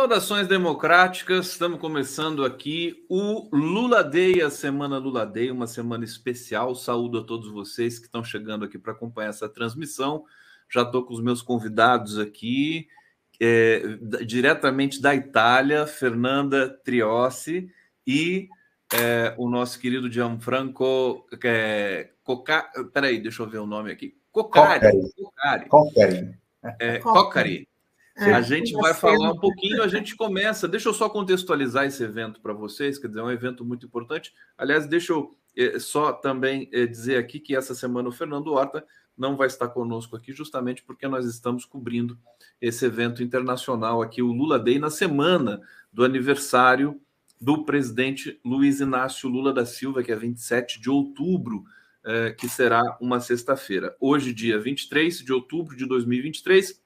Saudações democráticas, estamos começando aqui o Lula Day, a semana Lula Day, uma semana especial. Saúdo a todos vocês que estão chegando aqui para acompanhar essa transmissão. Já estou com os meus convidados aqui, diretamente da Itália, Fernanda Triossi e o nosso querido Gianfranco peraí, deixa eu ver o nome aqui. Coccari. A gente vai falar um pouquinho, a gente começa. Deixa eu só contextualizar esse evento para vocês, quer dizer, é um evento muito importante. Aliás, deixa eu só também dizer aqui que essa semana o Fernando Horta não vai estar conosco aqui, justamente porque nós estamos cobrindo esse evento internacional aqui, o Lula Day, na semana do aniversário do presidente Luiz Inácio Lula da Silva, que é 27 de outubro, que será uma sexta-feira. Hoje, dia 23 de outubro de 2023.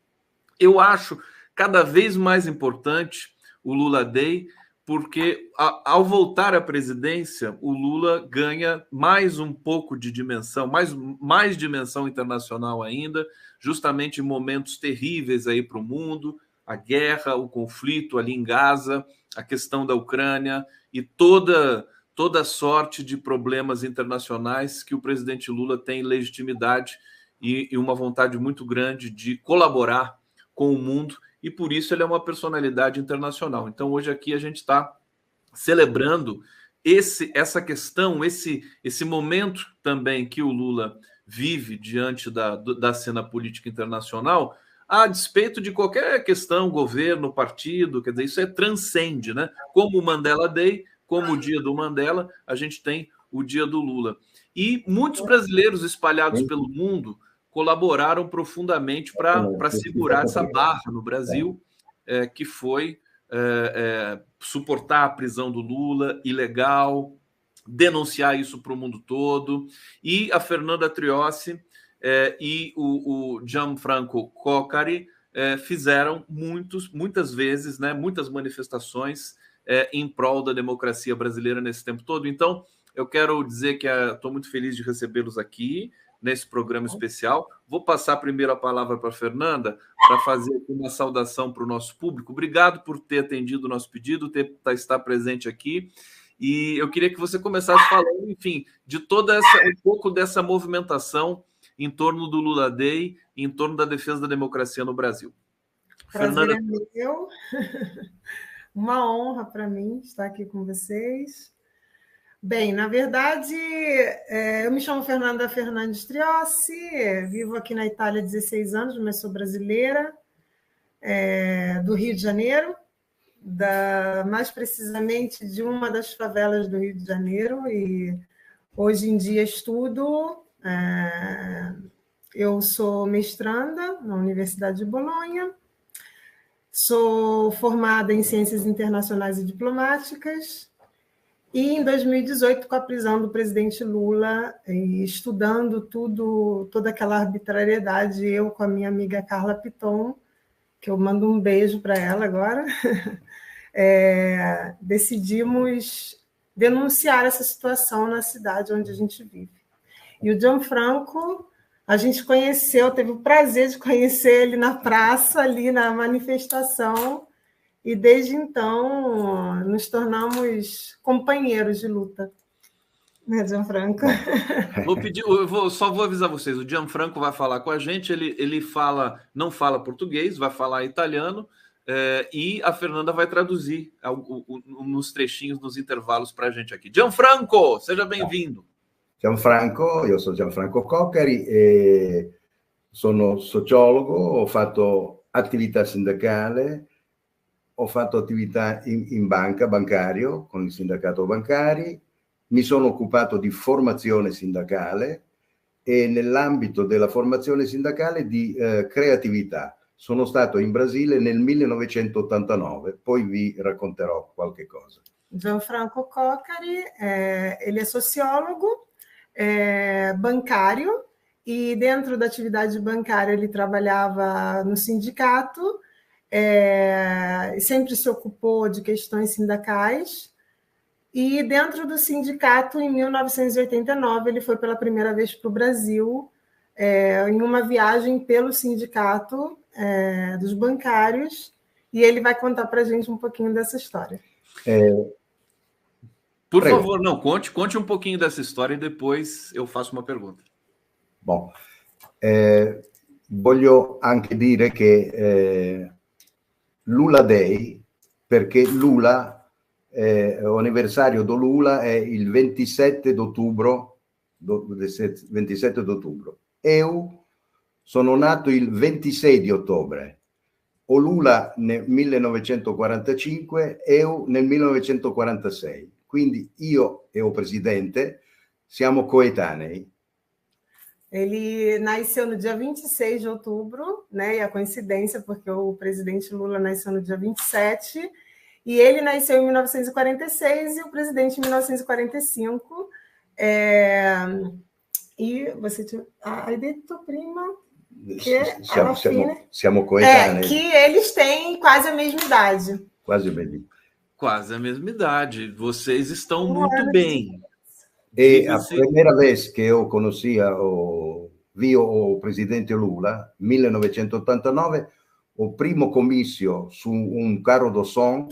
Eu acho cada vez mais importante o Lula Day, porque ao voltar à presidência, o Lula ganha mais um pouco de dimensão, mais dimensão internacional ainda, justamente em momentos terríveis aí para o mundo, a guerra, o conflito ali em Gaza, a questão da Ucrânia e toda sorte de problemas internacionais que o presidente Lula tem legitimidade e uma vontade muito grande de colaborar com o mundo, e por isso ele é uma personalidade internacional. Então, hoje aqui a gente está celebrando essa questão, esse momento também que o Lula vive diante da cena política internacional, a despeito de qualquer questão, governo, partido, quer dizer, isso transcende, né? Como o Mandela Day, como o dia do Mandela, a gente tem o dia do Lula. E muitos brasileiros espalhados pelo mundo colaboraram profundamente para segurar essa barra no Brasil, que foi suportar a prisão do Lula, ilegal, denunciar isso para o mundo todo. E a Fernanda Triossi e o Gianfranco Coccari fizeram muitas vezes, né, muitas manifestações em prol da democracia brasileira nesse tempo todo. Então, eu quero dizer que estou muito feliz de recebê-los aqui nesse programa especial. Vou passar primeiro a palavra para a Fernanda para fazer uma saudação para o nosso público. Obrigado por ter atendido o nosso pedido, estar presente aqui. E eu queria que você começasse falando, enfim, de um pouco dessa movimentação em torno do Lula Day, em torno da defesa da democracia no Brasil. Prazer é meu. Uma honra para mim estar aqui com vocês. Bem, na verdade, eu me chamo Fernanda Fernandes Triossi, vivo aqui na Itália há 16 anos, mas sou brasileira, do Rio de Janeiro, mais precisamente de uma das favelas do Rio de Janeiro, e hoje em dia estudo. Eu sou mestranda na Universidade de Bolonha, sou formada em Ciências Internacionais e Diplomáticas, e em 2018, com a prisão do presidente Lula, e estudando toda aquela arbitrariedade, eu com a minha amiga Carla Piton, que eu mando um beijo para ela agora, decidimos denunciar essa situação na cidade onde a gente vive. E o Gianfranco, a gente conheceu, teve o prazer de conhecer ele na praça, ali na manifestação, e desde então nos tornamos companheiros de luta, né, Gianfranco? Só vou avisar vocês, o Gianfranco vai falar com a gente, ele não fala português, vai falar italiano, e a Fernanda vai traduzir nos trechinhos, nos intervalos para a gente aqui. Gianfranco, seja bem-vindo. Gianfranco, io sono Gianfranco Coccari e sono sociologo, ho fatto attività sindacale, ho fatto attività in bancario, con il sindacato bancari, mi sono occupato di formazione sindacale e nell'ambito della formazione sindacale di creatività. Sono stato in Brasile nel 1989, poi vi racconterò qualche cosa. Gianfranco Coccari, ele é sociólogo, bancário, e dentro da atividade bancária ele trabalhava no sindicato, sempre se ocupou de questões sindicais, e dentro do sindicato, em 1989, ele foi pela primeira vez para o Brasil, em uma viagem pelo sindicato dos bancários, e ele vai contar para a gente um pouquinho dessa história. Por favor, não, conte um pouquinho dessa história e depois eu faço uma pergunta. Bom, voglio anche dire che Lula Day, perché Lula, l'anniversario di Lula è il 27 d'ottobre. 27 d'ottobre. Eu sono nato il 26 di ottobre. O Lula nel 1945, eu nel 1946. Quindi io e o presidente siamo coetanei. Ele nasceu no dia 26 de outubro, né? E a coincidência, porque o presidente Lula nasceu no dia 27, e ele nasceu em 1946 e o presidente em 1945. E você tinha... Hai detto prima que siamo coetanei. Que eles têm quase a mesma idade. Quase a mesma. Quase a mesma idade. Vocês estão muito bem. E a primeira vez che io vi o presidente Lula, 1989, o primo comizio su un carro do som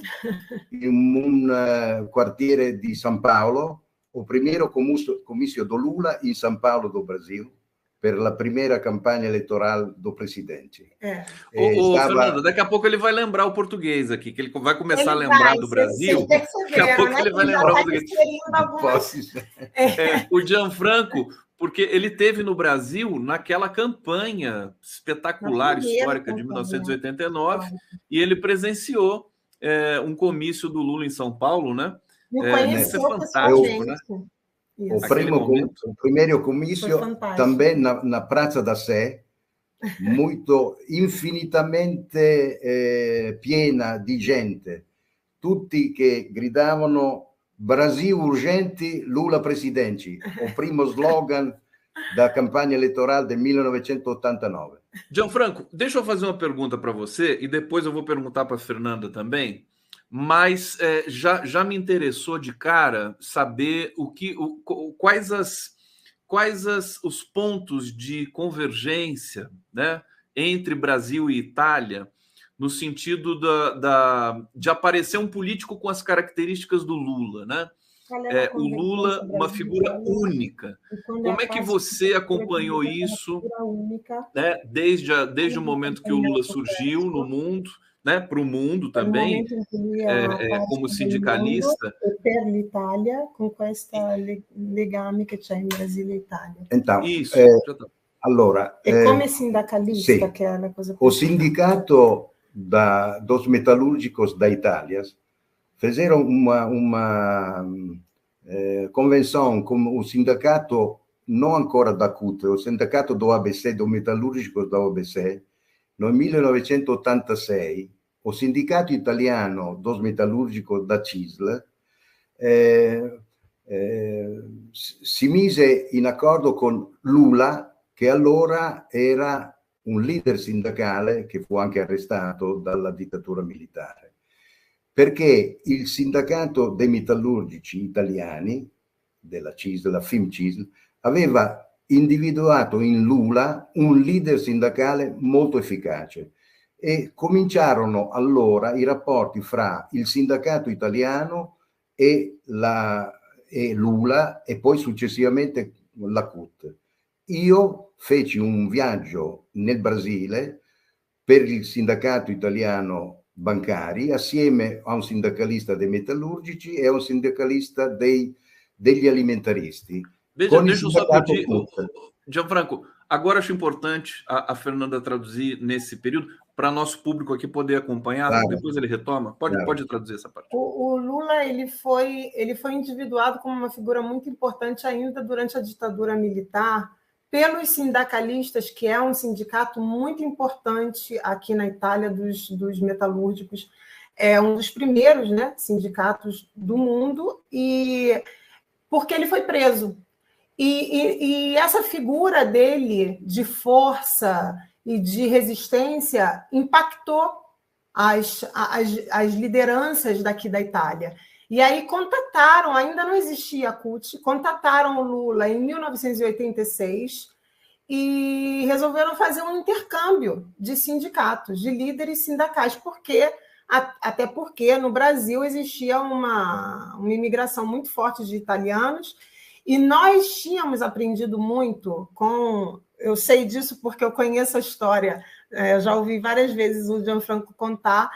in un quartiere di San Paolo, o primeiro comizio do Lula in San Paolo do Brasil, per la primeira campanha eleitoral do presidente. Fernando, daqui a pouco ele vai lembrar o português aqui, que ele vai começar a lembrar do Brasil. Daqui a pouco ele vai lembrar o português. O Gianfranco, porque ele teve no Brasil naquela campanha espetacular, histórica de 1989, e ele presenciou um comício do Lula em São Paulo, né? Isso é fantástico, né? O primeiro comizio também na Praça da Sé, muito infinitamente piena di gente, tutti che gridavano Brasil urgente, Lula presidente, o primo slogan da campanha eleitoral de 1989. Gianfranco, deixa eu fazer uma pergunta para você e depois eu vou perguntar para a Fernanda também. Mas já me interessou de cara saber quais os pontos de convergência, né, entre Brasil e Itália, no sentido de aparecer um político com as características do Lula, né? O Lula, uma figura única. Como é que você acompanhou isso, né, desde o momento que o Lula surgiu no mundo, né, para o mundo também, como sindicalista? Per l'Italia, con questa legame che c'è in Brasile e Italia. Então, allora, come sindacalista, sì, che è la cosa più... O sindicato dos metalúrgicos da Itália fizeram uma convenção com o sindicato, não ancora da CUT, o sindicato do ABC, do metalúrgico da ABC, no 1986, o sindicato italiano dos metalúrgicos da CISL si mise in accordo con Lula, che allora era un leader sindacale che fu anche arrestato dalla dittatura militare, perché il sindacato dei metallurgici italiani, della CISL, la FIMCISL, aveva individuato in Lula un leader sindacale molto efficace e cominciarono allora i rapporti fra il sindacato italiano e Lula e poi successivamente la CUT. Io feci un viaggio nel Brasile per il sindacato italiano bancari assieme a un sindacalista dei metallurgici e a un sindacalista degli alimentaristi. Deixa eu só pedir, Gianfranco, agora acho importante a Fernanda traduzir nesse período para nosso público aqui poder acompanhar, claro. Depois ele retoma. Pode traduzir essa parte. O Lula ele foi individuado como uma figura muito importante ainda durante a ditadura militar pelos sindicalistas, que é um sindicato muito importante aqui na Itália dos metalúrgicos. É um dos primeiros, né, sindicatos do mundo, e porque ele foi preso. E essa figura dele de força e de resistência impactou as lideranças daqui da Itália. E aí contataram, ainda não existia a CUT, contataram o Lula em 1986 e resolveram fazer um intercâmbio de sindicatos, de líderes sindicais, porque até porque no Brasil existia uma imigração muito forte de italianos, e nós tínhamos aprendido muito com... Eu sei disso porque eu conheço a história, eu já ouvi várias vezes o Gianfranco contar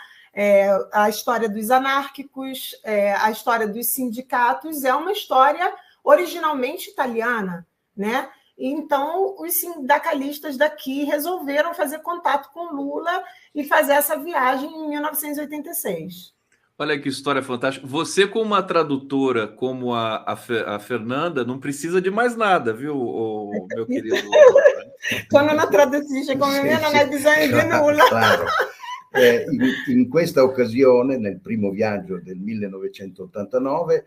a história dos anárquicos, a história dos sindicatos, é uma história originalmente italiana, né? Então, os sindicalistas daqui resolveram fazer contato com Lula e fazer essa viagem em 1986. Olha que história fantástica. Você, como uma tradutora, como a Fernanda, não precisa de mais nada, viu, meu querido? Quando non traduttisce come me non hai bisogno di nulla. Claro. In questa occasione, nel primo viaggio del 1989,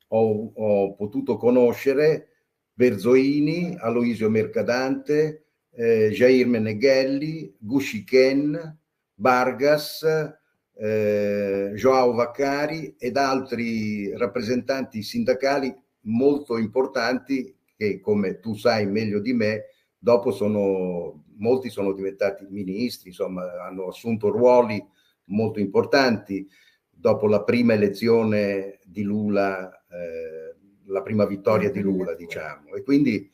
ho potuto conoscere Berzoini, Aloisio Mercadante, Jair Meneghelli, Gushi Ken, Vargas, João Vaccari ed altri rappresentanti sindacali molto importanti che, come tu sai meglio di me, dopo molti sono diventati ministri, insomma hanno assunto ruoli molto importanti dopo la prima elezione di Lula, la prima vittoria di Lula, diciamo. E quindi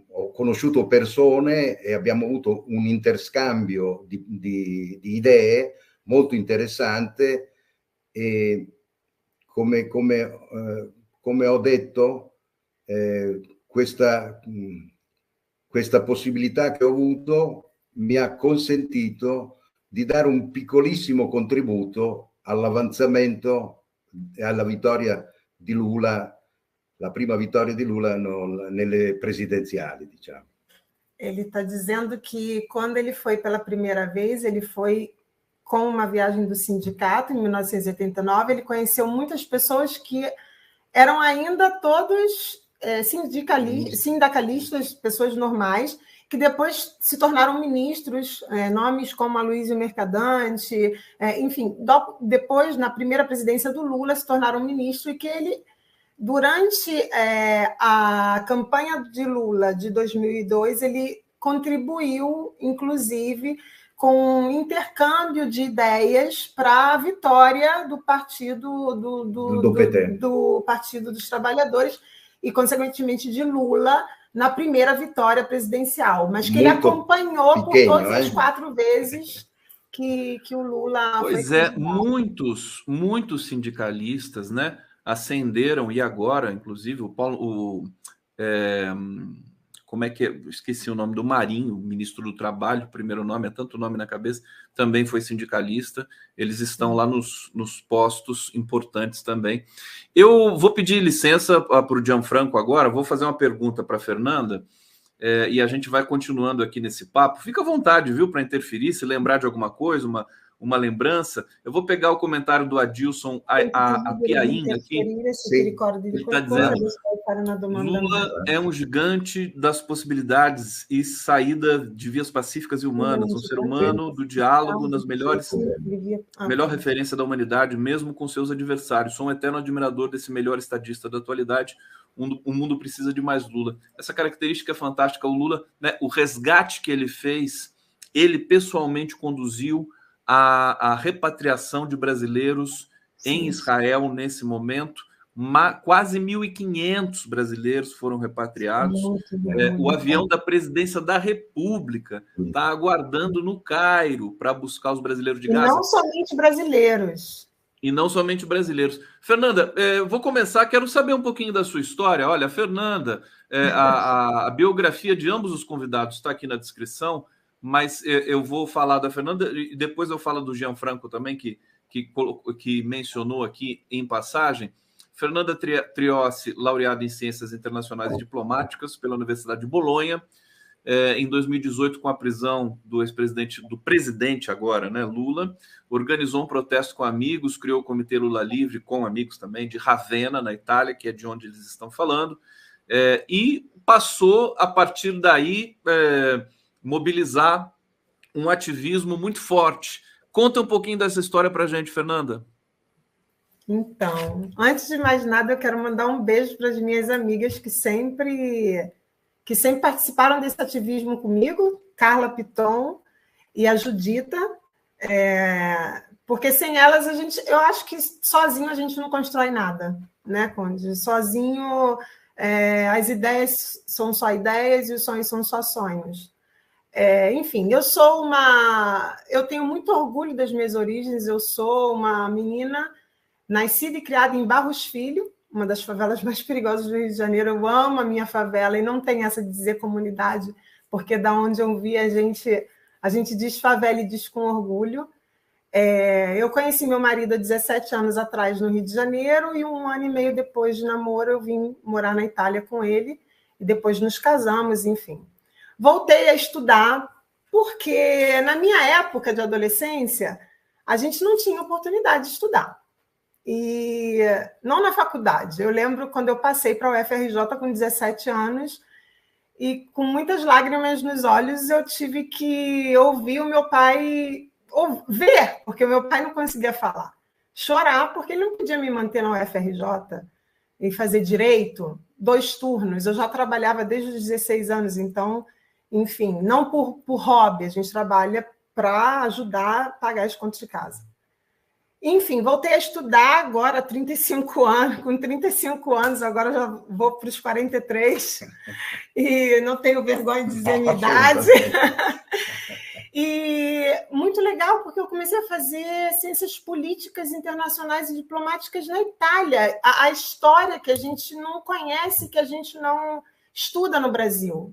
ho conosciuto persone e abbiamo avuto un interscambio di idee molto interessante, e come ho detto, questa possibilità che ho avuto mi ha consentito di dare un piccolissimo contributo all'avanzamento e alla vittoria di Lula, la prima vittoria di Lula nelle presidenziali, diciamo. Ele está dizendo que quando ele foi pela primeira vez, ele foi com uma viagem do sindicato em 1989, ele conheceu muitas pessoas que eram ainda todos sindicalistas, pessoas normais, que depois se tornaram ministros, nomes como Aloisio Mercadante, enfim, depois, na primeira presidência do Lula, se tornaram ministros, e que ele, durante a campanha de Lula de 2002, ele contribuiu, inclusive, com um intercâmbio de ideias para a vitória do partido do Partido dos Trabalhadores e, consequentemente, de Lula na primeira vitória presidencial, mas que ele acompanhou por todas as 4 vezes que o Lula... Pois muitos sindicalistas, né, ascenderam, e agora, inclusive, como é que é? Esqueci o nome do Marinho, ministro do Trabalho, o primeiro nome, é tanto nome na cabeça, também foi sindicalista. Eles estão lá nos postos importantes também. Eu vou pedir licença para o Gianfranco agora, vou fazer uma pergunta para a Fernanda, e a gente vai continuando aqui nesse papo. Fica à vontade, viu, para interferir, se lembrar de alguma coisa, uma lembrança. Eu vou pegar o comentário do Adilson Apiain aqui. Ele está dizendo: Lula é um gigante das possibilidades e saída de vias pacíficas e humanas, um ser humano do diálogo nas melhor referência da humanidade, mesmo com seus adversários. Sou um eterno admirador desse melhor estadista da atualidade. O mundo precisa de mais Lula. Essa característica é fantástica. O Lula, né, o resgate que ele fez, ele pessoalmente conduziu a repatriação de brasileiros em Israel nesse momento. Quase 1.500 brasileiros foram repatriados. O avião da presidência da República está aguardando no Cairo para buscar os brasileiros de Gaza. E não somente brasileiros. E não somente brasileiros. Fernanda, vou começar, quero saber um pouquinho da sua história. Olha, Fernanda, a biografia de ambos os convidados está aqui na descrição, mas eu vou falar da Fernanda e depois eu falo do Gianfranco também, que mencionou aqui em passagem. Fernanda Triossi, laureada em Ciências Internacionais e Diplomáticas pela Universidade de Bolonha, em 2018, com a prisão do presidente agora, né, Lula, organizou um protesto com amigos, criou o Comitê Lula Livre com amigos também, de Ravenna, na Itália, que é de onde eles estão falando, e passou, a partir daí, mobilizar um ativismo muito forte. Conta um pouquinho dessa história para a gente, Fernanda. Então, antes de mais nada, eu quero mandar um beijo para as minhas amigas que sempre participaram desse ativismo comigo, Carla Piton e a Judita, Porque sem elas, eu acho que sozinho a gente não constrói nada, né, Conde? Sozinho, as ideias são só ideias e os sonhos são só sonhos. Enfim, eu tenho muito orgulho das minhas origens. Eu sou uma menina nascida e criada em Barros Filho, uma das favelas mais perigosas do Rio de Janeiro. Eu amo a minha favela e não tem essa de dizer comunidade, porque da onde eu vi a gente diz favela e diz com orgulho. Eu conheci meu marido há 17 anos atrás no Rio de Janeiro e 1 ano e meio depois de namoro eu vim morar na Itália com ele e depois nos casamos, enfim. Voltei a estudar porque na minha época de adolescência a gente não tinha oportunidade de estudar. E não na faculdade. Eu lembro quando eu passei para a UFRJ com 17 anos e com muitas lágrimas nos olhos eu tive que ouvir o meu pai... ver, porque o meu pai não conseguia falar. Chorar, porque ele não podia me manter na UFRJ e fazer direito 2 turnos. Eu já trabalhava desde os 16 anos, então, enfim, não por hobby, a gente trabalha para ajudar a pagar as contas de casa. Enfim, voltei a estudar agora, 35 anos, com 35 anos, agora já vou para os 43, e não tenho vergonha de dizer a minha idade. E muito legal, porque eu comecei a fazer ciências políticas internacionais e diplomáticas na Itália. A história que a gente não conhece, que a gente não estuda no Brasil.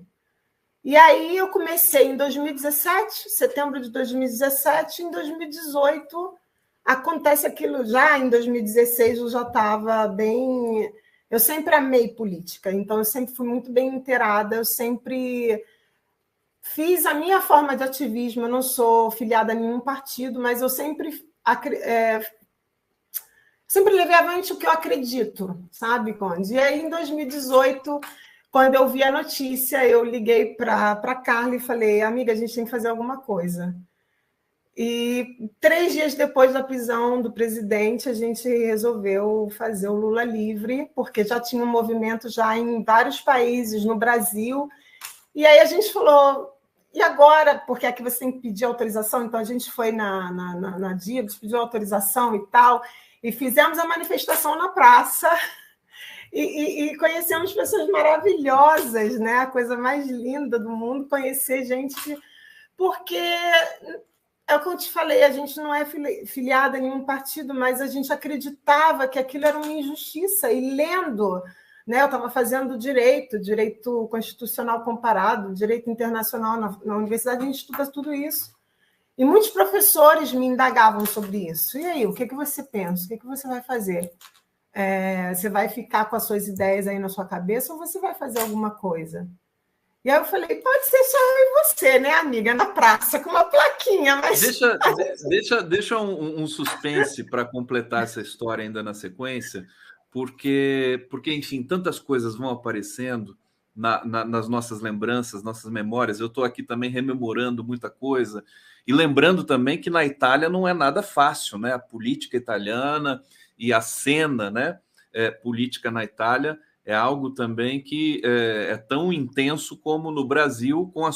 E aí eu comecei em 2017, setembro de 2017, em 2018 acontece aquilo já, em 2016 eu já estava bem... Eu sempre amei política, então eu sempre fui muito bem inteirada, eu sempre... fiz a minha forma de ativismo, eu não sou filiada a nenhum partido, mas eu sempre levei avante o que eu acredito, sabe, Conde? E aí, em 2018, quando eu vi a notícia, eu liguei para a Carla e falei, amiga, a gente tem que fazer alguma coisa. E 3 dias depois da prisão do presidente, a gente resolveu fazer o Lula livre, porque já tinha um movimento já em vários países, no Brasil. E aí a gente falou, e agora? Porque aqui você tem que pedir autorização, então a gente foi na DIBS, pediu autorização e tal, e fizemos a manifestação na praça, e conhecemos pessoas maravilhosas, né? A coisa mais linda do mundo, conhecer gente, porque é o que eu te falei, a gente não é filiada a nenhum partido, mas a gente acreditava que aquilo era uma injustiça, e lendo... Eu estava fazendo direito constitucional comparado, direito internacional na universidade, a gente estuda tudo isso. E muitos professores me indagavam sobre isso. E aí, o que você pensa? O que você vai fazer? Você vai ficar com as suas ideias aí na sua cabeça ou você vai fazer alguma coisa? E aí eu falei, pode ser só eu e você, né, amiga, na praça, com uma plaquinha, mas... Deixa um suspense para completar essa história ainda na sequência, porque, enfim, tantas coisas vão aparecendo nas nossas lembranças, nossas memórias. Eu estou aqui também rememorando muita coisa e lembrando também que na Itália não é nada fácil, né? A política italiana e a cena, né, política na Itália é algo também que é tão intenso como no Brasil, com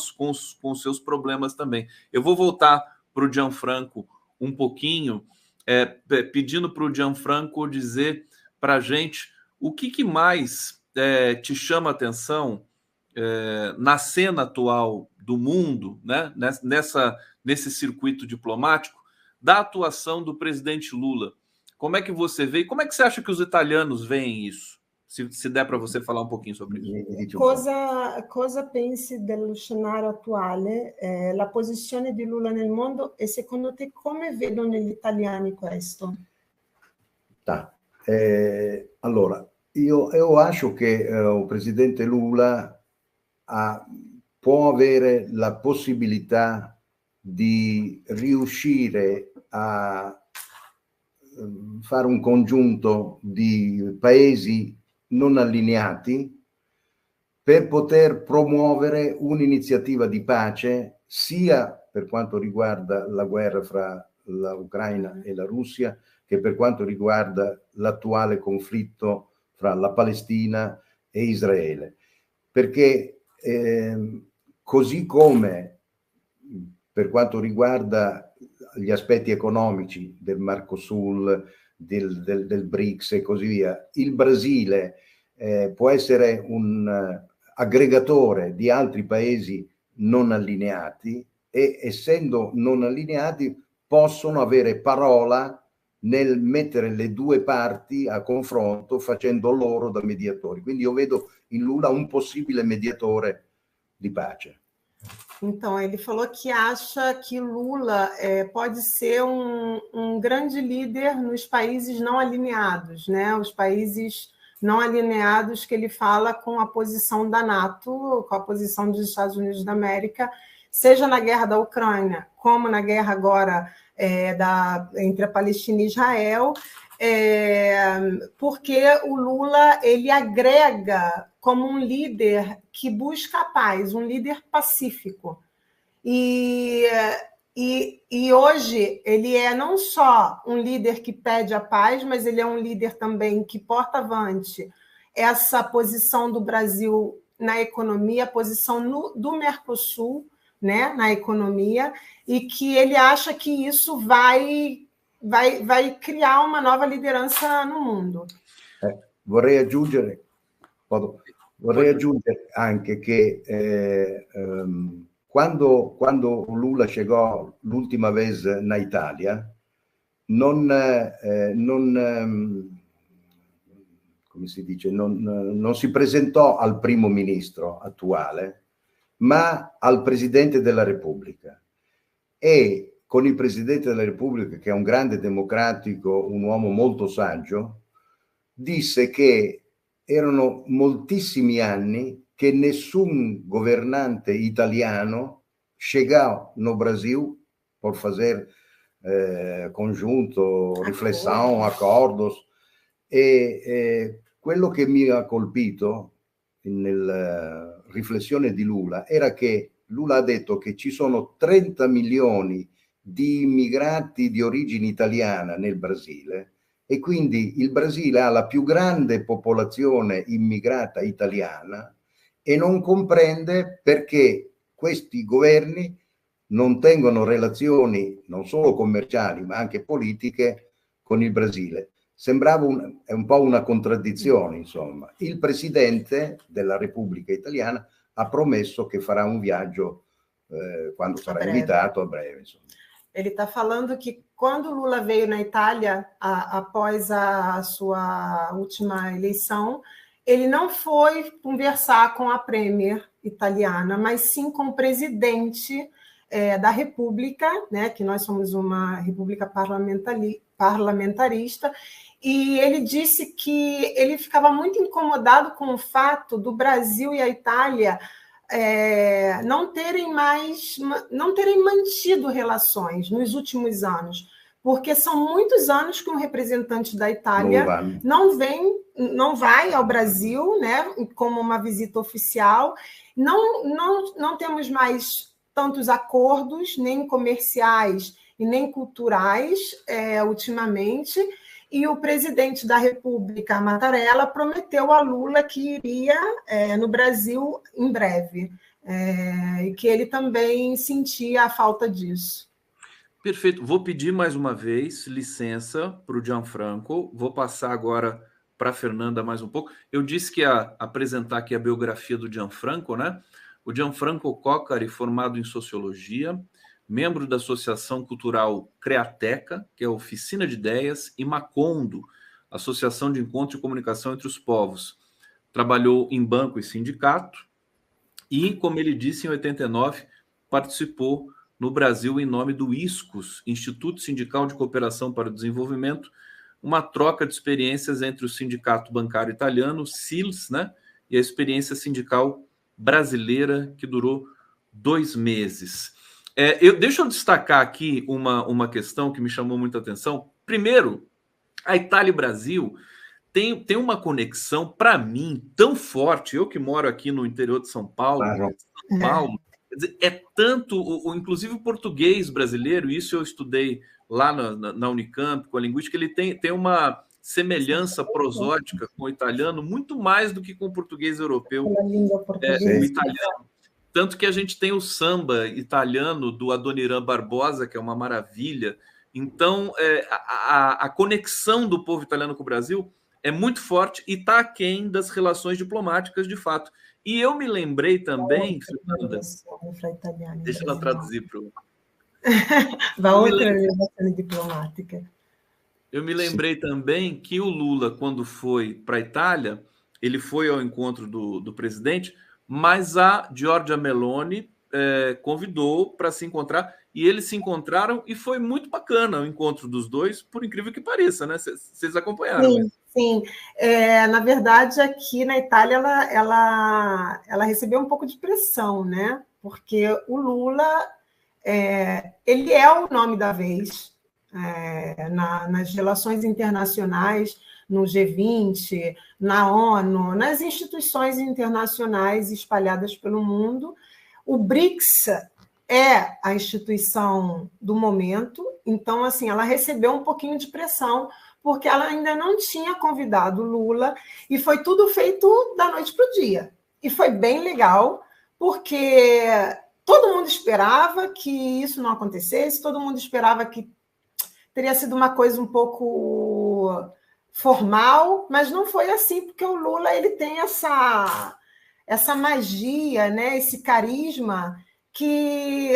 os seus problemas também. Eu vou voltar para o Gianfranco um pouquinho, pedindo para o Gianfranco dizer para a gente o que mais te chama a atenção na cena atual do mundo, né? Nesse circuito diplomático, da atuação do presidente Lula. Como é que você vê e como é que você acha que os italianos veem isso? Se der para você falar um pouquinho sobre isso. Cosa pensi dello scenario attuale, la posizione di Lula nel mondo e secondo te come vedono gli italiani questo? Tá. Allora, io acho che il presidente Lula può avere la possibilità di riuscire a fare un congiunto di paesi non allineati per poter promuovere un'iniziativa di pace sia per quanto riguarda la guerra fra l'Ucraina e la Russia, che per quanto riguarda l'attuale conflitto fra la Palestina e Israele. Perché così come per quanto riguarda gli aspetti economici del Mercosur, del BRICS e così via, il Brasile può essere un aggregatore di altri paesi non allineati e, essendo non allineati, possono avere parola nel mettere le due parti a confronto, facendo loro da mediatori. Quindi io vedo in Lula um possível mediador de paz. Então, ele falou que acha que Lula pode ser um grande líder nos países não alinhados, né? Os países não alinhados que ele fala com a posição da NATO, com a posição dos Estados Unidos da América, seja na guerra da Ucrânia, como na guerra agora entre a Palestina e Israel, porque o Lula ele agrega como um líder que busca a paz, um líder pacífico. E hoje ele é não só um líder que pede a paz, mas ele é um líder também que porta avante essa posição do Brasil na economia, a posição do Mercosul, né, na economia, e que ele acha que isso vai criar uma nova liderança no mundo. Vorrei aggiungere anche che quando Lula chegò l'ultima vez na Italia, non si presentò al primo ministro attuale, ma al Presidente della Repubblica. E con il Presidente della Repubblica, che è un grande democratico, un uomo molto saggio, disse che erano moltissimi anni che nessun governante italiano chegò no Brasil por fazer conjunto, riflessão, accordos. E quello che mi ha colpito nella riflessione di Lula era che Lula ha detto che ci sono 30 milioni di immigrati di origine italiana nel Brasile e quindi il Brasile ha la più grande popolazione immigrata italiana e non comprende perché questi governi non tengono relazioni non solo commerciali ma anche politiche con il Brasile. Sembrava un po' una contraddizione, insomma. Il Presidente della Repubblica Italiana ha promesso che farà un viaggio quando sarà invitato a breve. Insomma. Ele está falando que quando Lula veio na Itália, após a sua última eleição, ele não foi conversar com a premier italiana, mas sim com o presidente da República, né, que nós somos uma república parlamentarista, e ele disse que ele ficava muito incomodado com o fato do Brasil e a Itália não terem mantido relações nos últimos anos, porque são muitos anos que um representante da Itália não vai ao Brasil, né, como uma visita oficial. Não temos mais tantos acordos, nem comerciais e nem culturais, ultimamente. E o presidente da República, Mattarella, prometeu a Lula que iria no Brasil em breve, e que ele também sentia a falta disso. Perfeito. Vou pedir mais uma vez licença para o Gianfranco. Vou passar agora para a Fernanda mais um pouco. Eu disse que ia apresentar aqui a biografia do Gianfranco, né? O Gianfranco Coccari, formado em Sociologia, membro da Associação Cultural Createca, que é a Oficina de Ideias, e Macondo, Associação de Encontro e Comunicação entre os Povos. Trabalhou em banco e sindicato e, como ele disse, em 89, participou no Brasil em nome do ISCOS, Instituto Sindical de Cooperação para o Desenvolvimento, uma troca de experiências entre o Sindicato Bancário Italiano, SILS, né, e a experiência sindical brasileira, que durou 2 meses. Deixa eu destacar aqui uma questão que me chamou muita atenção. Primeiro, a Itália e o Brasil tem uma conexão, para mim, tão forte. Eu que moro aqui no interior de São Paulo, quer dizer, tanto, inclusive o português brasileiro, isso eu estudei lá na Unicamp, com a linguística, ele tem uma semelhança prosódica com o italiano, muito mais do que com o português europeu. O italiano. Tanto que a gente tem o samba italiano do Adoniran Barbosa, que é uma maravilha. Então, a conexão do povo italiano com o Brasil é muito forte e está aquém das relações diplomáticas, de fato. E eu me lembrei também, Fernanda, deixa ela traduzir para o... diplomática. Eu me lembrei também que o Lula, quando foi para a Itália, ele foi ao encontro do presidente, mas a Giorgia Meloni convidou para se encontrar, e eles se encontraram, e foi muito bacana o encontro dos dois, por incrível que pareça, né? Vocês acompanharam? Sim, sim. Na verdade, aqui na Itália, ela recebeu um pouco de pressão, né? Porque o Lula, ele é o nome da vez nas relações internacionais, no G20, na ONU, nas instituições internacionais espalhadas pelo mundo. O BRICS é a instituição do momento, então, assim, ela recebeu um pouquinho de pressão, porque ela ainda não tinha convidado o Lula, e foi tudo feito da noite para o dia. E foi bem legal, porque todo mundo esperava que isso não acontecesse, todo mundo esperava que teria sido uma coisa um pouco formal, mas não foi assim, porque o Lula ele tem essa magia, né, esse carisma, que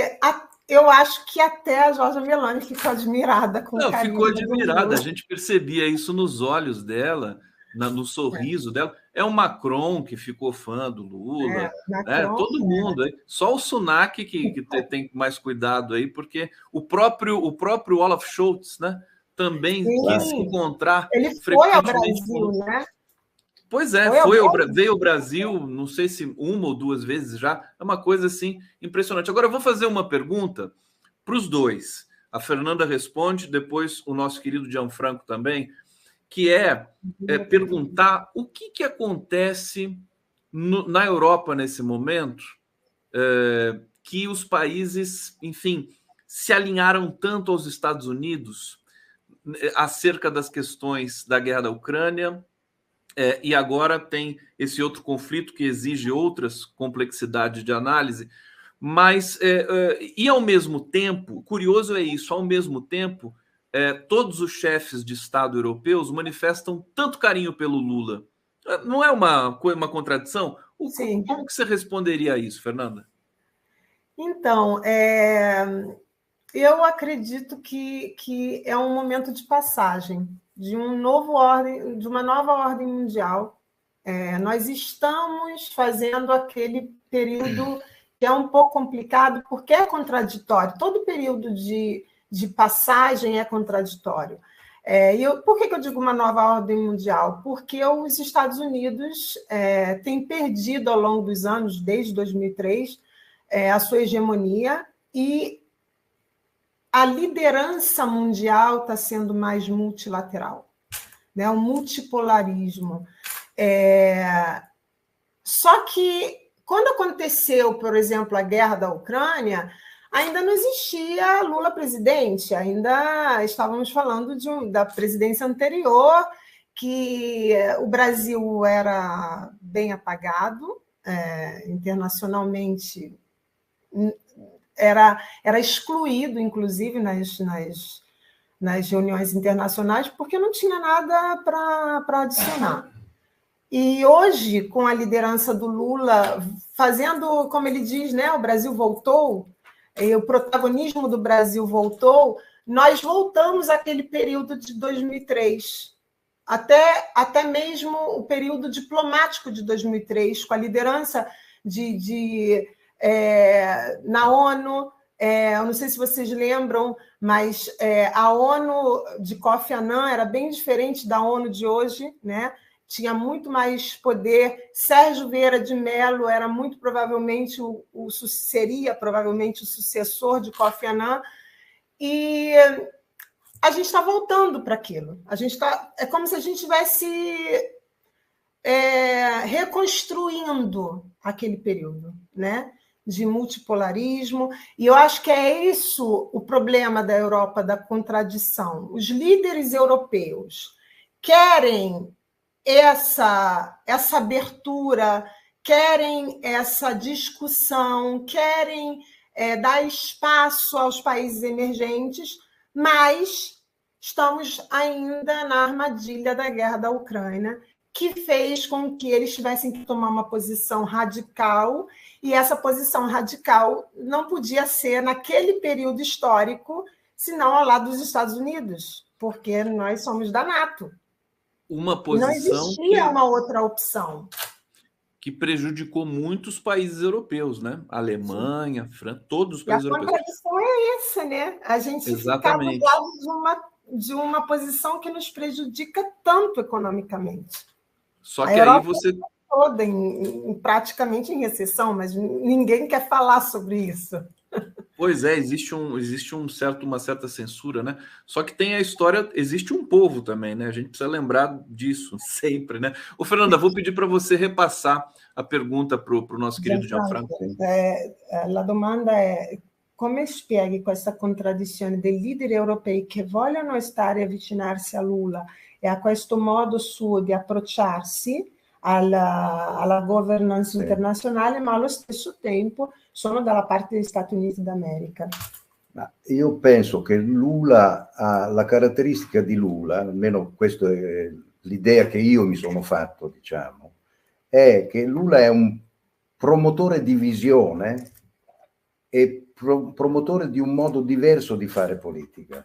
eu acho que até a Giorgia Meloni ficou admirada com o carisma. Ficou admirada, a gente percebia isso nos olhos dela, no sorriso dela. É o Macron que ficou fã do Lula, Macron, todo mundo. Só o Sunak que tem mais cuidado aí, porque o próprio Olaf Scholz, né, também quis se encontrar. Ele foi ao Brasil, né? Pois veio ao Brasil, não sei se uma ou duas vezes já, é uma coisa assim impressionante. Agora eu vou fazer uma pergunta para os dois. A Fernanda responde, depois o nosso querido Gianfranco também, que é perguntar o que acontece na Europa nesse momento, que os países, enfim, se alinharam tanto aos Estados Unidos acerca das questões da guerra da Ucrânia, e agora tem esse outro conflito que exige outras complexidades de análise, mas, e ao mesmo tempo, curioso é isso, ao mesmo tempo, todos os chefes de Estado europeus manifestam tanto carinho pelo Lula. Não é uma contradição? Sim. Como que você responderia a isso, Fernanda? Então, eu acredito que é um momento de passagem de uma nova ordem mundial. Nós estamos fazendo aquele período que é um pouco complicado, porque é contraditório. Todo período de passagem é contraditório. Por que eu digo uma nova ordem mundial? Porque os Estados Unidos têm perdido ao longo dos anos, desde 2003, a sua hegemonia, e a liderança mundial está sendo mais multilateral, né? O multipolarismo. Só que, quando aconteceu, por exemplo, a guerra da Ucrânia, ainda não existia Lula presidente, ainda estávamos falando da presidência anterior, que o Brasil era bem apagado, internacionalmente era excluído, inclusive, nas reuniões internacionais, porque não tinha nada para adicionar. E hoje, com a liderança do Lula, fazendo, como ele diz, né, o Brasil voltou, o protagonismo do Brasil voltou, nós voltamos àquele período de 2003, até mesmo o período diplomático de 2003, com a liderança na ONU. Eu não sei se vocês lembram, mas a ONU de Kofi Annan era bem diferente da ONU de hoje, né? Tinha muito mais poder. Sérgio Vieira de Mello era muito provavelmente seria provavelmente o sucessor de Kofi Annan, e a gente está voltando para aquilo. É como se a gente estivesse reconstruindo aquele período, né, de multipolarismo, e eu acho que é isso o problema da Europa, da contradição. Os líderes europeus querem essa abertura, querem essa discussão, querem dar espaço aos países emergentes, mas estamos ainda na armadilha da guerra da Ucrânia, que fez com que eles tivessem que tomar uma posição radical, e essa posição radical não podia ser, naquele período histórico, senão ao lado dos Estados Unidos, porque nós somos da NATO. Uma posição não existia uma outra opção. Que prejudicou muitos países europeus, né? Alemanha, França, todos os países europeus. A contradição é essa, né? A gente Exatamente. ficar do lado de uma posição que nos prejudica tanto economicamente. Só que aí você... toda praticamente em recessão, mas ninguém quer falar sobre isso. Pois é, existe uma certa censura, né? Só que tem a história, existe um povo também, né? A gente precisa lembrar disso sempre, né? Ô, Fernanda, vou pedir para você repassar a pergunta para o nosso querido Gianfranco. A domanda è: come spieghi questa contraddizione dei leader europei che vogliono stare e avvicinarsi a Lula e a questo modo suo di approcciarsi alla governance internazionale, ma allo stesso tempo sono dalla parte degli Stati Uniti d'America? Io penso che Lula ha la caratteristica di Lula, almeno questa è l'idea che io mi sono fatto, diciamo, è che Lula è un promotore di visione e promotore di un modo diverso di fare politica.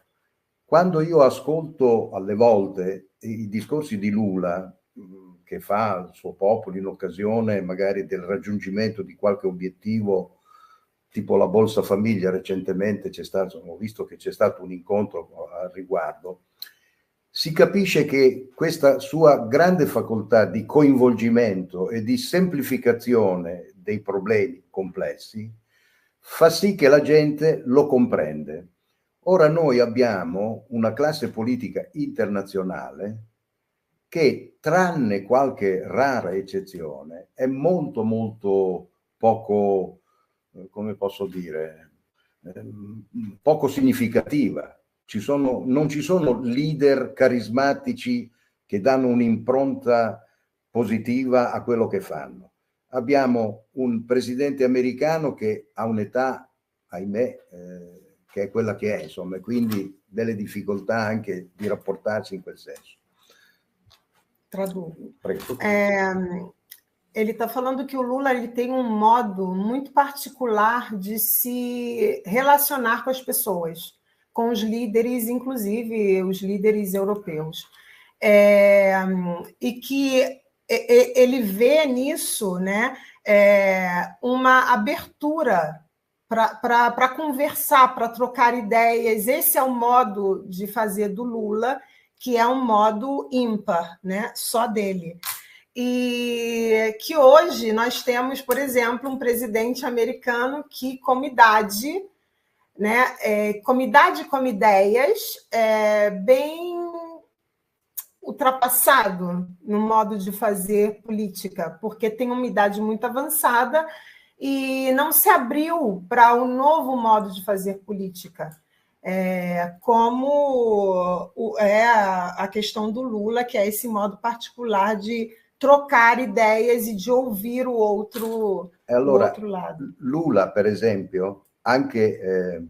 Quando io ascolto alle volte i discorsi di Lula, che fa al suo popolo in occasione magari del raggiungimento di qualche obiettivo, tipo la Bolsa Famiglia recentemente ho visto che c'è stato un incontro al riguardo, si capisce che questa sua grande facoltà di coinvolgimento e di semplificazione dei problemi complessi fa sì che la gente lo comprende. Ora noi abbiamo una classe politica internazionale che, tranne qualche rara eccezione, è molto molto poco, come posso dire, poco significativa. Non ci sono leader carismatici che danno un'impronta positiva a quello che fanno. Abbiamo un presidente americano che ha un'età, ahimè, che è quella che è, insomma, e quindi delle difficoltà anche di rapportarsi in quel senso. Traduzo. Ele está falando que o Lula ele tem um modo muito particular de se relacionar com as pessoas, com os líderes, inclusive os líderes europeus. E que ele vê nisso, né, uma abertura para conversar, para trocar ideias. Esse é o modo de fazer do Lula, que é um modo ímpar, né, só dele. E que hoje nós temos, por exemplo, um presidente americano que, como idade, como ideias, bem ultrapassado no modo de fazer política, porque tem uma idade muito avançada e não se abriu para um novo modo de fazer política. Como é a questão do Lula, que é esse modo particular de trocar ideias e de ouvir o outro, allora, o outro lado. Lula, per esempio, anche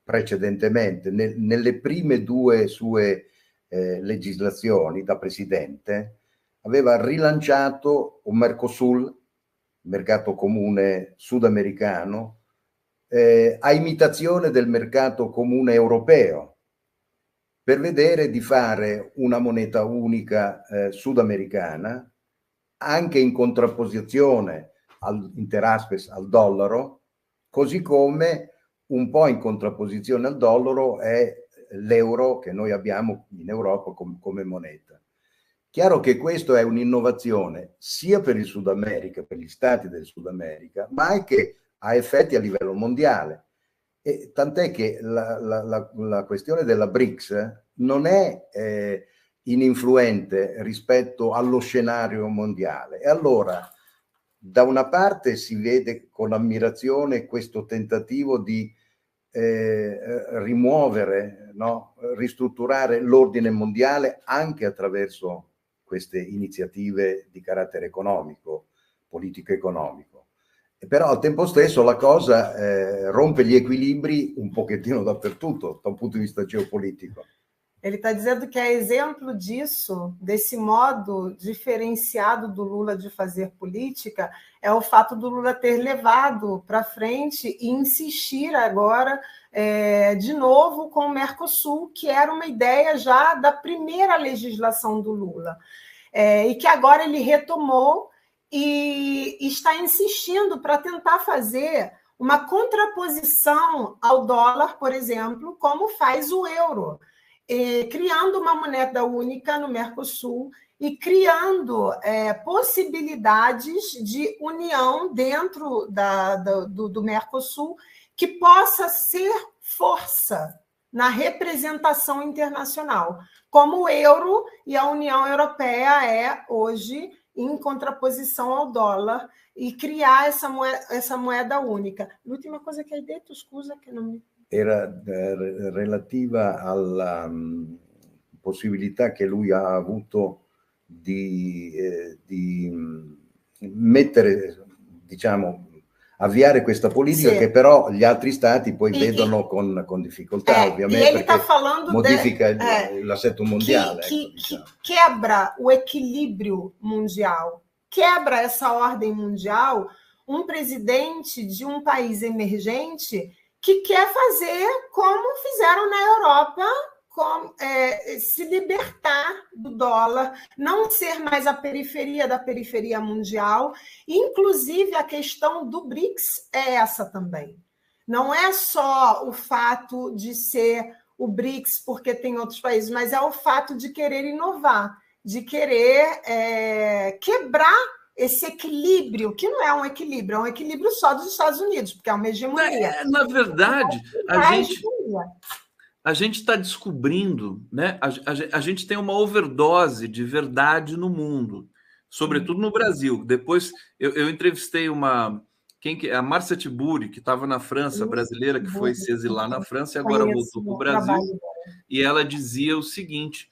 precedentemente, nelle prime due sue legislazioni da presidente, aveva rilanciato un Mercosur, mercato comune sudamericano, a imitazione del mercato comune europeo, per vedere di fare una moneta unica sudamericana, anche in contrapposizione inter aspes al dollaro, così come un po' in contrapposizione al dollaro è l'euro che noi abbiamo in Europa come moneta. Chiaro che questo è un'innovazione sia per il Sud America, per gli stati del Sud America, ma anche ha effetti a livello mondiale. E tant'è che la questione della BRICS non è ininfluente rispetto allo scenario mondiale. E allora, da una parte si vede con ammirazione questo tentativo di rimuovere, no? Ristrutturare l'ordine mondiale anche attraverso queste iniziative di carattere economico, politico-economico. Però al tempo stesso la cosa rompe gli equilibri un pochettino dappertutto, da un punto di vista geopolitico. Ele está dizendo que é exemplo disso, desse modo diferenciado do Lula de fazer política, é o fato do Lula ter levado para frente e insistir agora de novo com o Mercosul, que era uma ideia já da primeira legislação do Lula, e que agora ele retomou e está insistindo para tentar fazer uma contraposição ao dólar, por exemplo, como faz o euro, criando uma moneda única no Mercosul e criando possibilidades de união dentro do Mercosul que possa ser força na representação internacional, como o euro e a União Europeia é hoje em contraposição ao dólar e criar essa moeda única. L'ultima cosa che hai detto, scusa, che non mi... Era relativa alla possibilità che lui ha avuto di mettere, diciamo, avviare questa politica, sì, che però gli altri stati poi vedono con difficoltà, ovviamente, perché modifica l'assetto mondiale. Que quebra o equilíbrio mundial, quebra essa ordem mundial, um presidente de um país emergente que quer fazer como fizeram na Europa, se libertar do dólar, não ser mais a periferia da periferia mundial. Inclusive, a questão do BRICS é essa também. Não é só o fato de ser o BRICS porque tem outros países, mas é o fato de querer inovar, de querer quebrar esse equilíbrio, que não é um equilíbrio, é um equilíbrio só dos Estados Unidos, porque é uma hegemonia. Na verdade, a gente está descobrindo, né? A gente tem uma overdose de verdade no mundo, sobretudo no Brasil. Depois eu entrevistei a Márcia Tiburi, que estava na França, brasileira, que foi se exilar na França e agora voltou para o Brasil. E ela dizia o seguinte: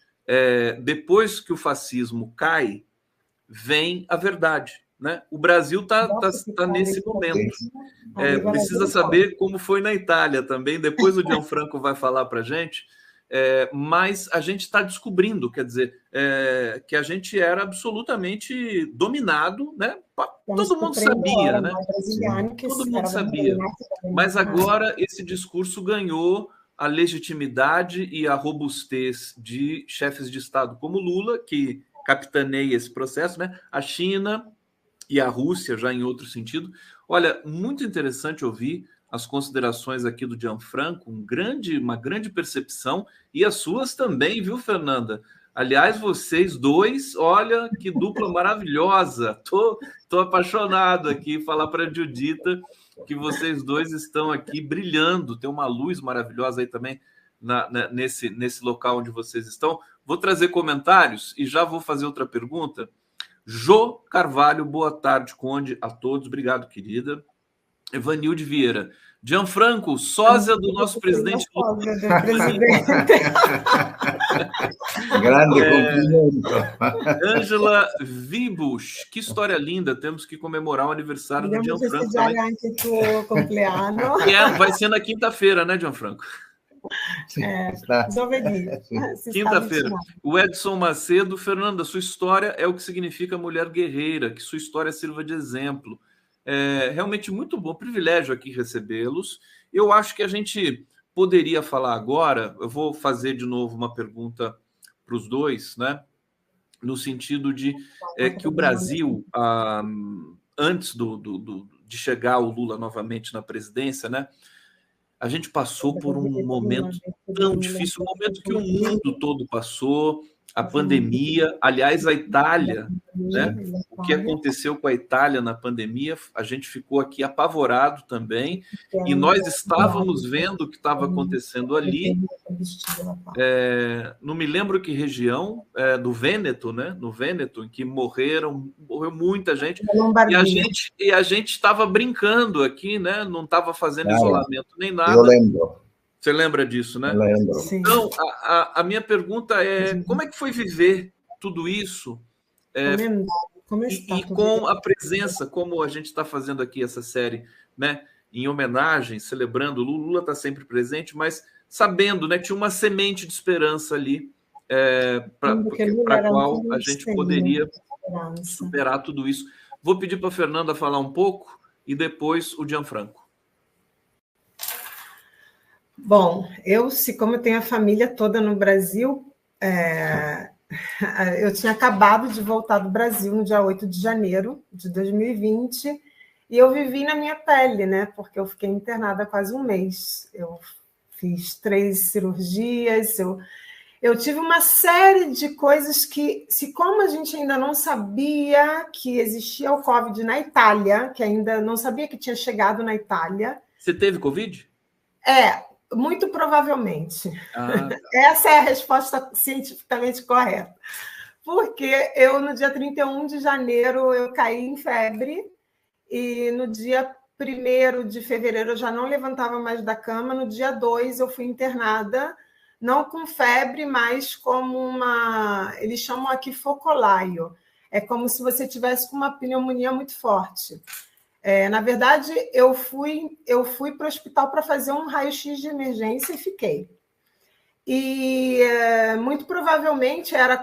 depois que o fascismo cai, vem a verdade, né? O Brasil está nesse momento. Precisa saber como foi na Itália também. Depois o Gianfranco vai falar para a gente. Mas a gente está descobrindo, quer dizer, que a gente era absolutamente dominado, né? Todo mundo sabia, né? Todo mundo sabia. Mas agora esse discurso ganhou a legitimidade e a robustez de chefes de Estado como Lula, que capitaneia esse processo, né? A China e a Rússia, já em outro sentido. Olha, muito interessante ouvir as considerações aqui do Gianfranco, uma grande percepção, e as suas também, viu, Fernanda? Aliás, vocês dois, olha que dupla maravilhosa. Tô apaixonado aqui, falar para a Judita que vocês dois estão aqui brilhando, tem uma luz maravilhosa aí também nesse local onde vocês estão. Vou trazer comentários e já vou fazer outra pergunta. Jô Carvalho, boa tarde, Conde, a todos. Obrigado, querida. Evanilde Vieira. Gianfranco, sósia do nosso presidente Lula. Grande cumprimento. Ângela Vibush, que história linda. Temos que comemorar o aniversário do Gianfranco. Vai ser na quinta-feira, né, Gianfranco? Quinta-feira. O Edson Macedo. Fernanda, sua história é o que significa mulher guerreira, que sua história sirva de exemplo. É realmente muito bom, privilégio aqui recebê-los. Eu acho que a gente poderia falar agora, eu vou fazer de novo uma pergunta para os dois, né? No sentido de que o Brasil, antes de chegar o Lula novamente na presidência, né? A gente passou por um momento tão difícil, um momento que o mundo todo passou, a pandemia, aliás, a Itália, né? O que aconteceu com a Itália na pandemia, a gente ficou aqui apavorado também, e nós estávamos vendo o que estava acontecendo ali, não me lembro que região, do Vêneto, né? No Vêneto, em que morreu muita gente, e a gente estava brincando aqui, né? Não estava fazendo isolamento nem nada. Eu lembro. Você lembra disso, né? Eu lembro. Então, a minha pergunta é: como é que foi viver tudo isso E com a presença, como a gente está fazendo aqui essa série, né, em homenagem, celebrando, Lula está sempre presente, mas sabendo, né, tinha uma semente de esperança ali para a qual a gente poderia superar tudo isso. Vou pedir para a Fernanda falar um pouco e depois o Gianfranco. Bom, como eu tenho a família toda no Brasil, eu tinha acabado de voltar do Brasil no dia 8 de janeiro de 2020 e eu vivi na minha pele, né? Porque eu fiquei internada quase um mês. Eu fiz 3 cirurgias, eu tive uma série de coisas que, como a gente ainda não sabia que existia o Covid na Itália, que ainda não sabia que tinha chegado na Itália... Você teve Covid? Muito provavelmente. Essa é a resposta cientificamente correta. Porque no dia 31 de janeiro, eu caí em febre e no dia 1º de fevereiro eu já não levantava mais da cama. No dia 2 eu fui internada, não com febre, mas como eles chamam aqui focolaio. É como se você tivesse com uma pneumonia muito forte. Na verdade, eu fui para o hospital para fazer um raio-x de emergência e fiquei. E muito provavelmente era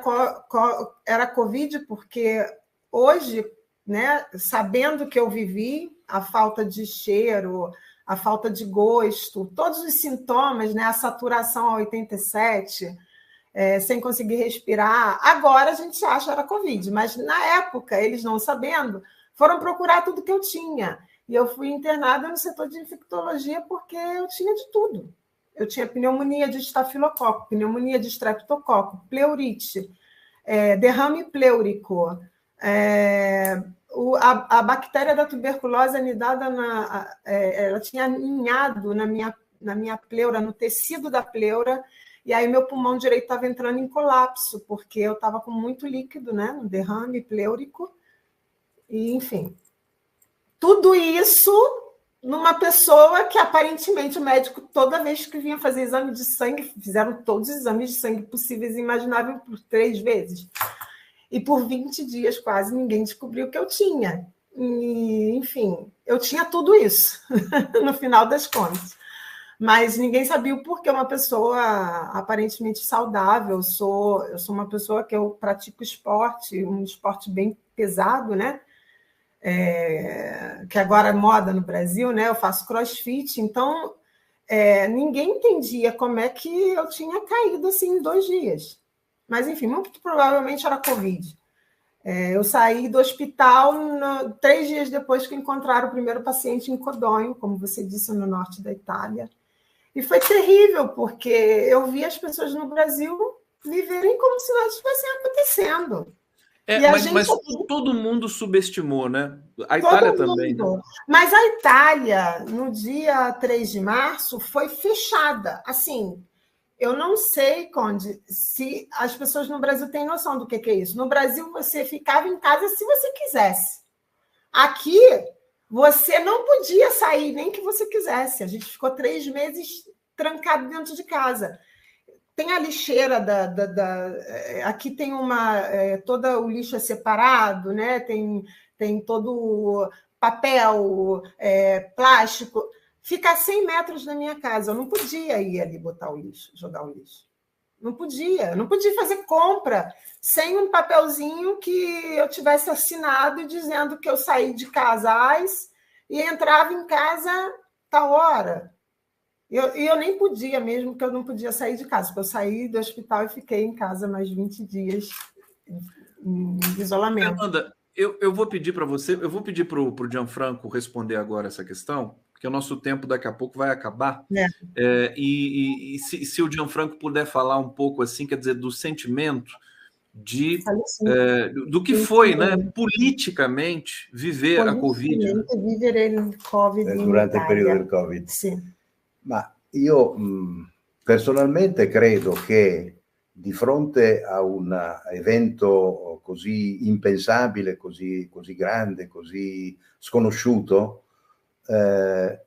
Covid, porque hoje, né, sabendo que eu vivi, a falta de cheiro, a falta de gosto, todos os sintomas, né, a saturação a 87, sem conseguir respirar, agora a gente acha que era Covid, mas na época, eles não sabendo, foram procurar tudo que eu tinha. E eu fui internada no setor de infectologia porque eu tinha de tudo. Eu tinha pneumonia de estafilococo, pneumonia de streptococo, pleurite, derrame pleúrico, a bactéria da tuberculose anidada, ela tinha aninhado na minha pleura, no tecido da pleura, e aí meu pulmão direito estava entrando em colapso, porque eu estava com muito líquido, né, no derrame pleúrico. E, enfim, tudo isso numa pessoa que, aparentemente, o médico, toda vez que vinha fazer exame de sangue, fizeram todos os exames de sangue possíveis e imagináveis por 3 vezes. E por 20 dias, quase, ninguém descobriu o que eu tinha. E, enfim, eu tinha tudo isso, no final das contas. Mas ninguém sabia o porquê uma pessoa aparentemente saudável. Eu sou uma pessoa que eu pratico esporte, um esporte bem pesado, né? Que agora é moda no Brasil, né? Eu faço crossfit, então ninguém entendia como é que eu tinha caído assim em 2 dias. Mas, enfim, muito provavelmente era Covid. Eu saí do hospital 3 dias depois que encontraram o primeiro paciente em Codogno, como você disse, no norte da Itália. E foi terrível, porque eu vi as pessoas no Brasil viverem como se nada estivesse acontecendo. Mas todo mundo subestimou, né? A Itália também. Né? Mas a Itália, no dia 3 de março, foi fechada. Assim, eu não sei, Conde, se as pessoas no Brasil têm noção do que é isso. No Brasil, você ficava em casa se você quisesse. Aqui, você não podia sair nem que você quisesse. A gente ficou 3 meses trancado dentro de casa. Tem a lixeira aqui tem todo o lixo é separado, né? Tem todo o papel, plástico. Fica a 100 metros da minha casa. Eu não podia ir ali botar o lixo, jogar o lixo. Não podia fazer compra sem um papelzinho que eu tivesse assinado dizendo que eu saí de casa e entrava em casa tal hora. Eu nem podia mesmo, porque eu não podia sair de casa, porque eu saí do hospital e fiquei em casa mais 20 dias em isolamento. Fernanda, eu vou pedir para você, eu vou pedir para o Gianfranco responder agora essa questão, porque o nosso tempo daqui a pouco vai acabar. E se o Gianfranco puder falar um pouco, assim, quer dizer, do sentimento do que foi, né, politicamente, viver a Covid. Vivere il Covid durante il periodo del Covid. Sì. Ma io personalmente credo che di fronte a un evento così impensabile, così grande, così sconosciuto,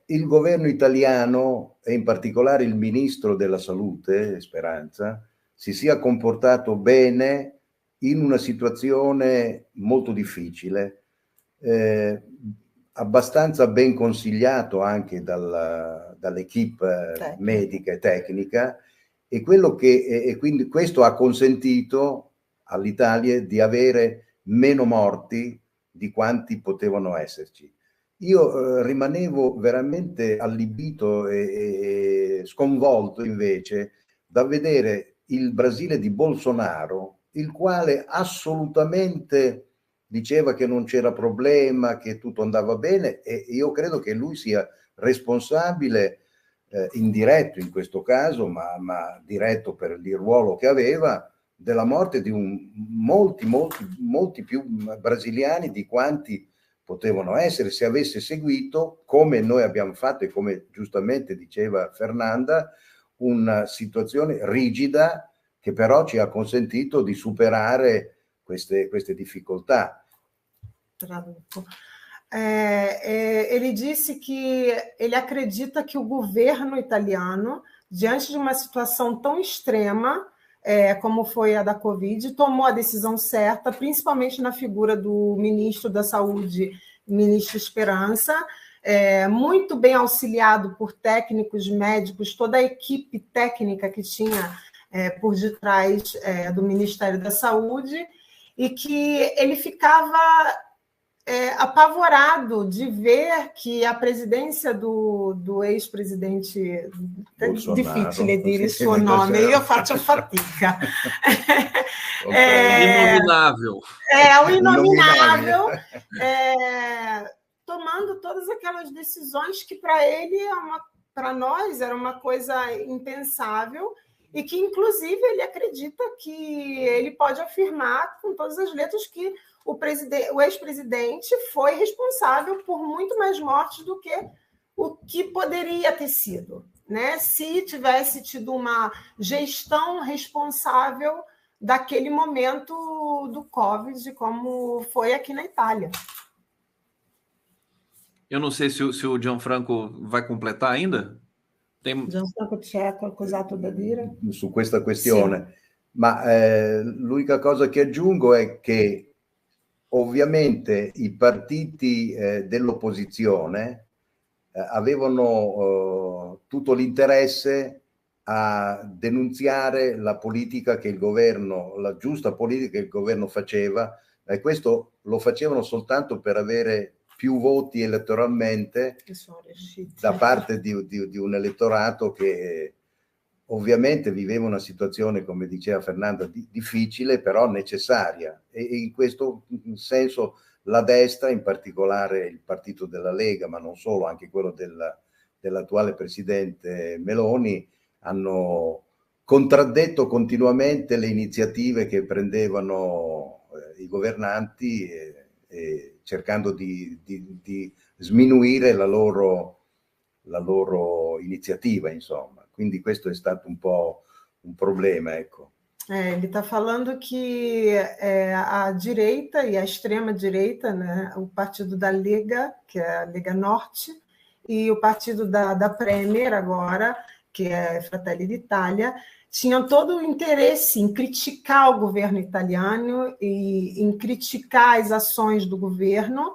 il governo italiano e in particolare il ministro della Salute, Speranza, si sia comportato bene in una situazione molto difficile, abbastanza ben consigliato anche dall'equipe medica e tecnica, e quindi questo ha consentito all'Italia di avere meno morti di quanti potevano esserci. Io rimanevo veramente allibito e sconvolto invece da vedere il Brasile di Bolsonaro, il quale assolutamente diceva che non c'era problema, che tutto andava bene, e io credo che lui sia responsabile indiretto in questo caso, ma diretto per il ruolo che aveva, della morte di molti più brasiliani di quanti potevano essere se avesse seguito, come noi abbiamo fatto e come giustamente diceva Fernanda, una situazione rigida che però ci ha consentito di superare queste difficoltà. Traduco. Ele disse que ele acredita que o governo italiano, diante de uma situação tão extrema como foi a da Covid, tomou a decisão certa, principalmente na figura do ministro da Saúde, ministro Esperança, muito bem auxiliado por técnicos médicos, toda a equipe técnica que tinha por detrás do Ministério da Saúde, e que ele ficava apavorado de ver que a presidência do ex-presidente, difficile dire il suo nome, io faccio fatica. Inominável. O inominável, tomando todas aquelas decisões que para ele, para nós, era uma coisa impensável, e que, inclusive, ele acredita que ele pode afirmar com todas as letras que o ex-presidente foi responsável por muito mais mortes do que o que poderia ter sido, né? Se tivesse tido uma gestão responsável daquele momento do Covid, como foi aqui na Itália. Eu não sei se o Gianfranco vai completar ainda. Gianfranco c'è qualcos'altro da dire? Su questa questione, sì. Ma l'unica cosa che aggiungo è che ovviamente i partiti dell'opposizione avevano tutto l'interesse a denunziare la politica che il governo, la giusta politica che il governo faceva, e questo lo facevano soltanto per avere più voti elettoralmente da parte di un elettorato che ovviamente viveva una situazione, come diceva Fernanda, difficile, però necessaria. E in questo senso la destra, in particolare il partito della Lega, ma non solo, anche quello dell'attuale presidente Meloni, hanno contraddetto continuamente le iniziative che prendevano i governanti, cercando di sminuire la loro iniziativa, insomma. Quindi questo è stato un po' un problema, ecco. Ele está falando que a direita e a extrema-direita, né, o partido da Lega, que é a Lega Norte, e o partido da Premier agora, que é Fratelli d'Italia, tinham todo o interesse em criticar o governo italiano e em criticar as ações do governo,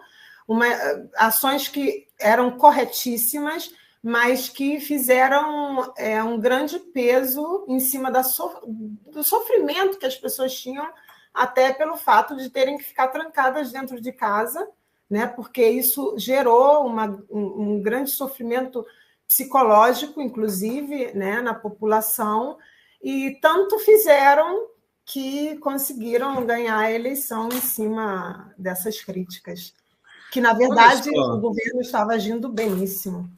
ações que eram corretíssimas, mas que fizeram um grande peso em cima do sofrimento que as pessoas tinham, até pelo fato de terem que ficar trancadas dentro de casa, né? Porque isso gerou um grande sofrimento psicológico, inclusive, né, na população, e tanto fizeram que conseguiram ganhar a eleição em cima dessas críticas, que, na verdade, o governo estava agindo beníssimo.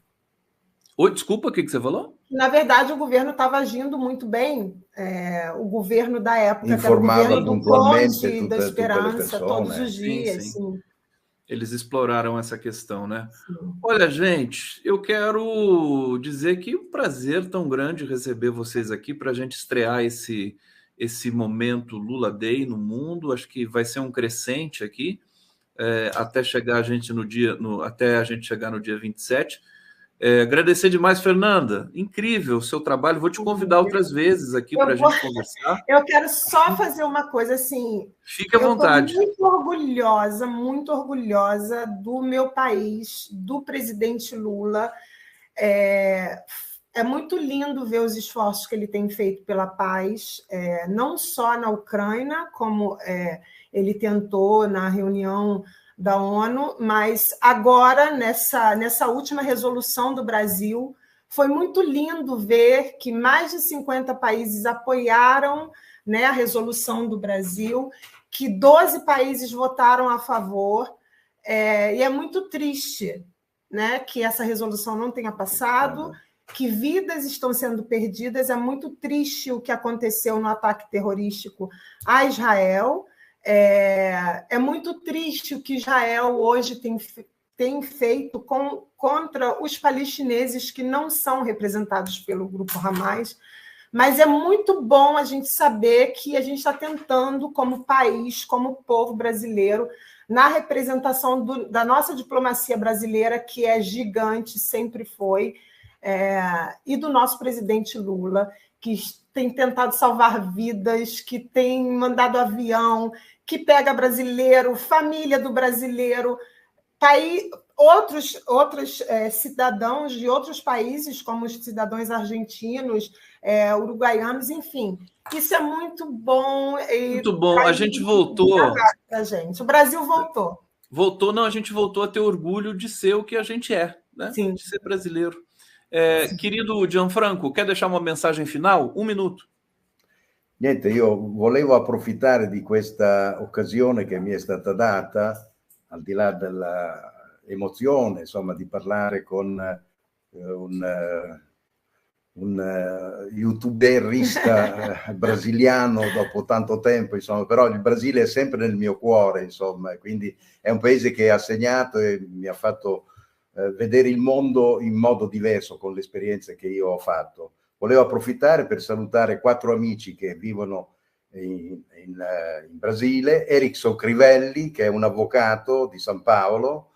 Oi, desculpa, o que você falou? Na verdade, o governo estava agindo muito bem, o governo da época, informava que era o governo do Conte e da Esperança, todos os dias. Sim. Eles exploraram essa questão, né? Sim. Olha, gente, eu quero dizer que é um prazer tão grande receber vocês aqui para a gente estrear esse momento Lula Day no mundo. Acho que vai ser um crescente aqui, até chegar a gente até a gente chegar no dia 27. Agradecer demais, Fernanda. Incrível o seu trabalho. Vou te convidar outras vezes aqui para a gente conversar. Eu quero só fazer uma coisa assim. Fique à vontade. Eu estou muito orgulhosa do meu país, do presidente Lula. É muito lindo ver os esforços que ele tem feito pela paz, não só na Ucrânia, como ele tentou na reunião da ONU, mas agora, nessa última resolução do Brasil, foi muito lindo ver que mais de 50 países apoiaram, né, a resolução do Brasil, que 12 países votaram a favor, e é muito triste, né, que essa resolução não tenha passado, que vidas estão sendo perdidas. É muito triste o que aconteceu no ataque terrorístico a Israel. É muito triste o que Israel hoje tem feito contra os palestineses que não são representados pelo grupo Hamas, mas é muito bom a gente saber que a gente está tentando, como país, como povo brasileiro, na representação da nossa diplomacia brasileira, que é gigante, sempre foi, e do nosso presidente Lula, que tem tentado salvar vidas, que tem mandado avião, que pega brasileiro, família do brasileiro, outros cidadãos de outros países, como os cidadãos argentinos, uruguaianos, enfim. Isso é muito bom. Muito bom. A gente voltou. O Brasil voltou. Voltou, não, a gente voltou a ter orgulho de ser o que a gente é, né? Sim. De ser brasileiro. Querido Gianfranco, quer deixar uma mensagem final? 1 minuto. Niente, io volevo approfittare di questa occasione che mi è stata data, al di là dell'emozione, insomma, di parlare con un youtuberista brasiliano dopo tanto tempo, insomma, però il Brasile è sempre nel mio cuore, insomma, e quindi è un paese che ha segnato e mi ha fatto vedere il mondo in modo diverso con le esperienze che io ho fatto. Volevo approfittare per salutare 4 amici che vivono in Brasile: Erickson Crivelli, che è un avvocato di San Paolo,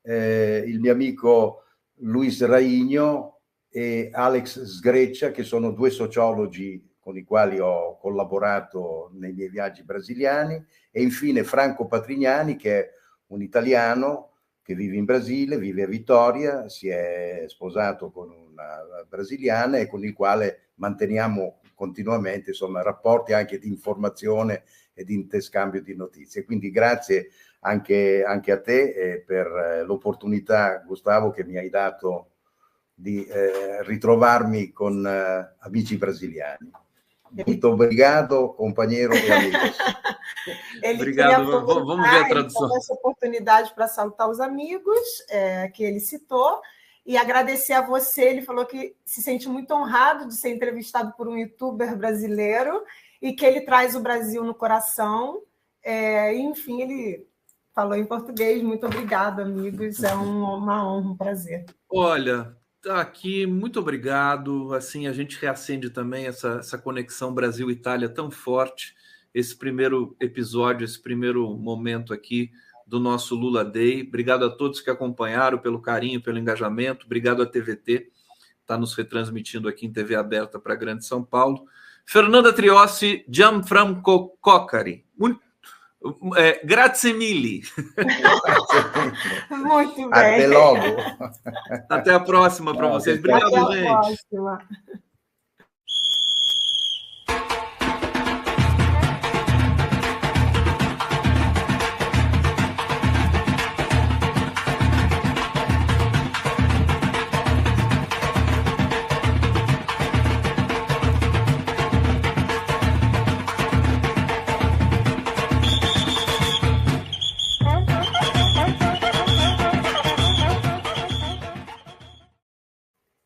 il mio amico Luis Raigno e Alex Sgreccia, che sono 2 sociologi con i quali ho collaborato nei miei viaggi brasiliani, e infine Franco Patrignani, che è un italiano che vive in Brasile, vive a Vittoria, si è sposato con una brasiliana e con il quale manteniamo continuamente, insomma, rapporti anche di informazione e di interscambio di notizie. Quindi grazie anche a te per l'opportunità, Gustavo, che mi hai dato di ritrovarmi con amici brasiliani. Muito obrigado, companheiro e amigos. Obrigado. Vamos ver a tradução. Essa oportunidade para salutar os amigos que ele citou e agradecer a você. Ele falou que se sente muito honrado de ser entrevistado por um youtuber brasileiro e que ele traz o Brasil no coração. Enfim, ele falou em português. Muito obrigado, amigos. É uma honra, um prazer. Olha, aqui, muito obrigado. Assim, a gente reacende também essa conexão Brasil-Itália tão forte. Esse primeiro episódio, esse primeiro momento aqui do nosso Lula Day. Obrigado a todos que acompanharam, pelo carinho, pelo engajamento. Obrigado à TVT, está nos retransmitindo aqui em TV aberta para a Grande São Paulo. Fernanda Triossi, Gianfranco Coccari. Grazie mille. Muito bem. Até logo. Até a próxima para vocês. Obrigado, Até a gente. próxima.